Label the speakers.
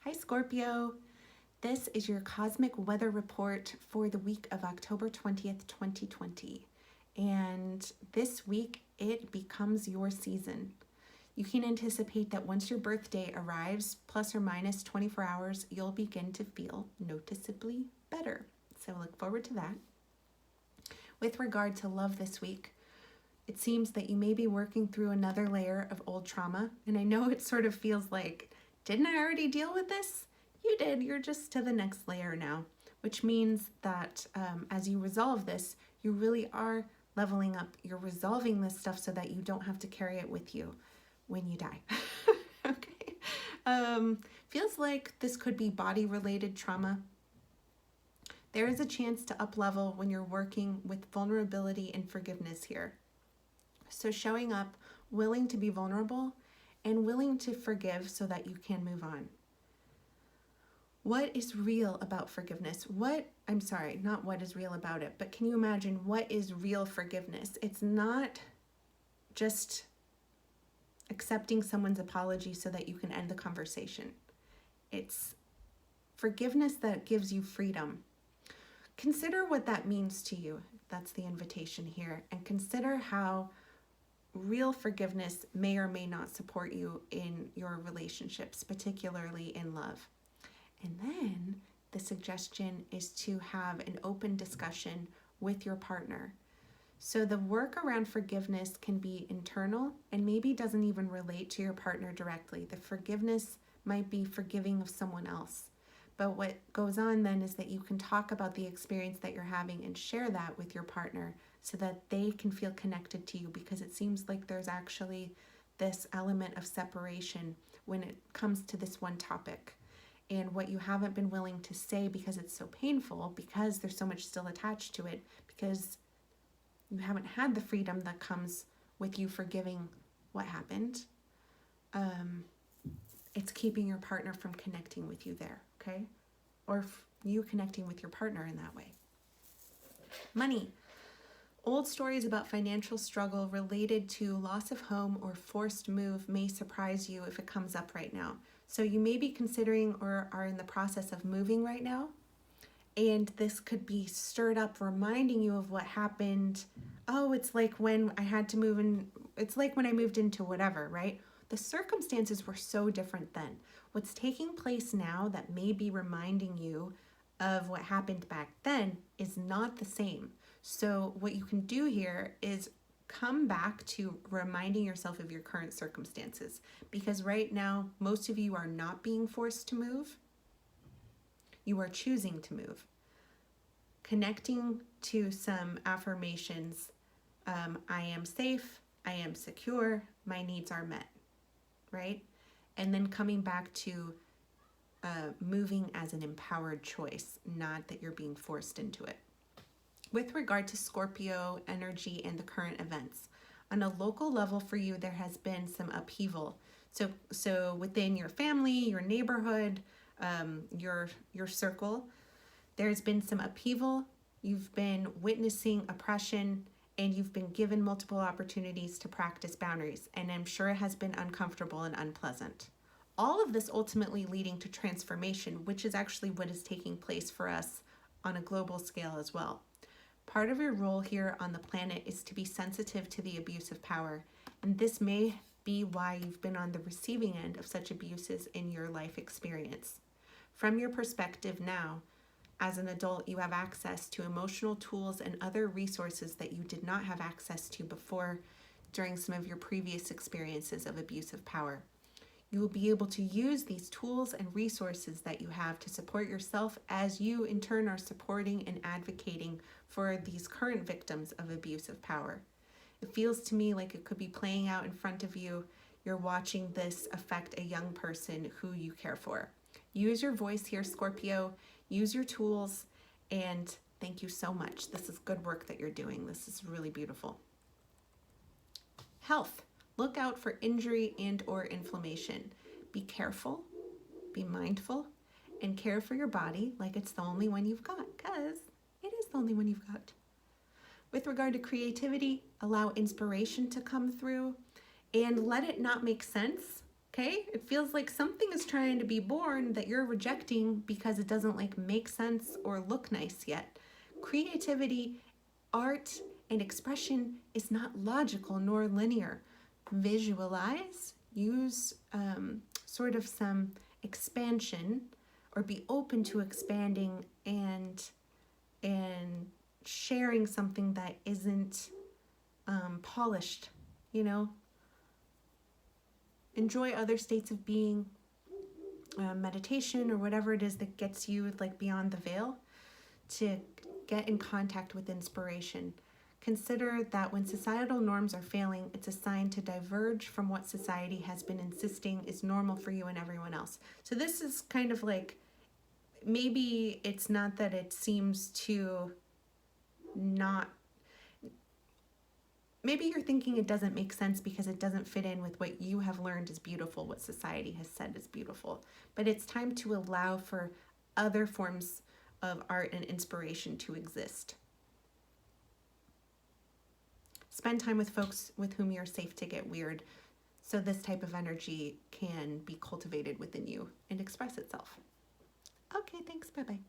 Speaker 1: Hi Scorpio, this is your cosmic weather report for the week of October 20th, 2020. And this week it becomes your season. You can anticipate that once your birthday arrives, plus or minus 24 hours, you'll begin to feel noticeably better. So look forward to that. With regard to love this week, it seems that you may be working through another layer of old trauma. And I know it sort of feels like, didn't I already deal with this? You did. You're just to the next layer now, which means that as you resolve this, you really are leveling up. You're resolving this stuff so that you don't have to carry it with you when you die. Okay. Feels like this could be body-related trauma. There is a chance to up-level when you're working with vulnerability and forgiveness here. So showing up, willing to be vulnerable, and willing to forgive so that you can move on. What is real about forgiveness? Not what is real about it, but can you imagine what is real forgiveness? It's not just accepting someone's apology so that you can end the conversation. It's forgiveness that gives you freedom. Consider what that means to you. That's the invitation here. And consider how real forgiveness may or may not support you in your relationships, particularly in love. And then the suggestion is to have an open discussion with your partner. So the work around forgiveness can be internal and maybe doesn't even relate to your partner directly. The forgiveness might be forgiving of someone else. But what goes on then is that you can talk about the experience that you're having and share that with your partner so that they can feel connected to you, because it seems like there's actually this element of separation when it comes to this one topic. And what you haven't been willing to say because it's so painful, because there's so much still attached to it, because you haven't had the freedom that comes with you forgiving what happened, it's keeping your partner from connecting with you there, okay? Or you connecting with your partner in that way. Money. Old stories about financial struggle related to loss of home or forced move may surprise you if it comes up right now. So you may be considering or are in the process of moving right now, and this could be stirred up, reminding you of what happened. Oh, it's like when I had to move in, it's like when I moved into whatever, right? The circumstances were so different then. What's taking place now that may be reminding you of what happened back then is not the same. So what you can do here is come back to reminding yourself of your current circumstances, because right now, most of you are not being forced to move. You are choosing to move. Connecting to some affirmations. I am safe. I am secure. My needs are met. Right? And then coming back to moving as an empowered choice, not that you're being forced into it. With regard to Scorpio energy and the current events, on a local level for you, there has been some upheaval. So within your family, your neighborhood, your circle, there's been some upheaval. You've been witnessing oppression, and you've been given multiple opportunities to practice boundaries, and I'm sure it has been uncomfortable and unpleasant. All of this ultimately leading to transformation, which is actually what is taking place for us on a global scale as well. Part of your role here on the planet is to be sensitive to the abuse of power, and this may be why you've been on the receiving end of such abuses in your life experience. From your perspective now, as an adult, you have access to emotional tools and other resources that you did not have access to before during some of your previous experiences of abuse of power. You will be able to use these tools and resources that you have to support yourself as you in turn are supporting and advocating for these current victims of abuse of power. It feels to me like it could be playing out in front of you. You're watching this affect a young person who you care for. Use your voice here, Scorpio. Use your tools, and thank you so much. This is good work that you're doing. This is really beautiful. Health. Look out for injury and or inflammation. Be careful, be mindful, and care for your body like it's the only one you've got, because it is the only one you've got. With regard to creativity, allow inspiration to come through and let it not make sense Okay? It feels like something is trying to be born that you're rejecting because it doesn't like make sense or look nice yet. Creativity, art, and expression is not logical nor linear. Visualize, use sort of some expansion, or be open to expanding and sharing something that isn't polished, you know. Enjoy other states of being, meditation or whatever it is that gets you like beyond the veil to get in contact with inspiration. Consider that when societal norms are failing, it's a sign to diverge from what society has been insisting is normal for you and everyone else. So this is kind of like, maybe it's not that it seems to not, maybe you're thinking it doesn't make sense because it doesn't fit in with what you have learned is beautiful, what society has said is beautiful. But it's time to allow for other forms of art and inspiration to exist. Spend time with folks with whom you're safe to get weird, so this type of energy can be cultivated within you and express itself. Okay, thanks. Bye-bye.